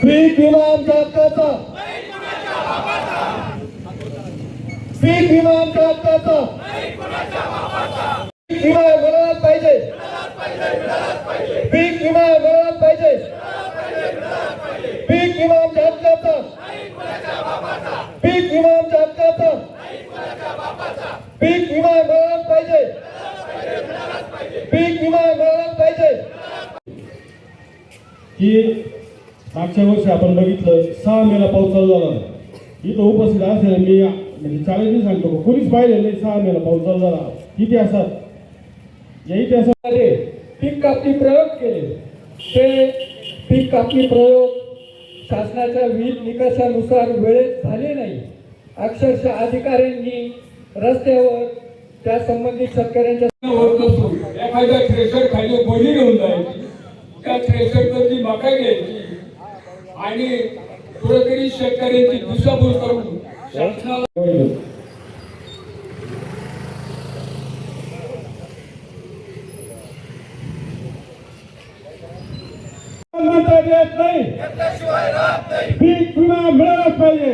पीक विमा आमच्या हक्काचा, पीक विमा आमच्या हक्काचा, पीक विमा मिळालाच पाहिजे, पीक विमा मिळालाच पाहिजे, पीक विमा आमच्या हक्काचा, पीक विमा आमच्या हक्काचा, पीक विमा मिळालाच पाहिजे, पीक विमा मिळालाच पाहिजे. की मागच्या वर्षी आपण बघितलं 6 मेला पाऊस चालू झाला. इथं उपस्थित असेल मी म्हणजे चॅलेंज सांगतो, कोणीच पाहिजे नाही 6 मेला पाऊस चालू झाला इतिहासात. या इतिहासामध्ये पीक कापणी प्रयोग केले. ते पीक कापणी प्रयोग शासनाच्या विहित निकषानुसार वेळेत झाले नाही. अक्षरशः अधिकाऱ्यांनी रस्त्यावर त्या संबंधित शेतकऱ्यांच्या एखाद्या थ्रेशर खाली बोली घेऊन जायची, त्या थ्रेशर जी मका घ्यायची आणि कुठेतरी शेतकऱ्यांची दिशाभूल करून शासनाला नाही. पीक विमा मिळालाच पाहिजे.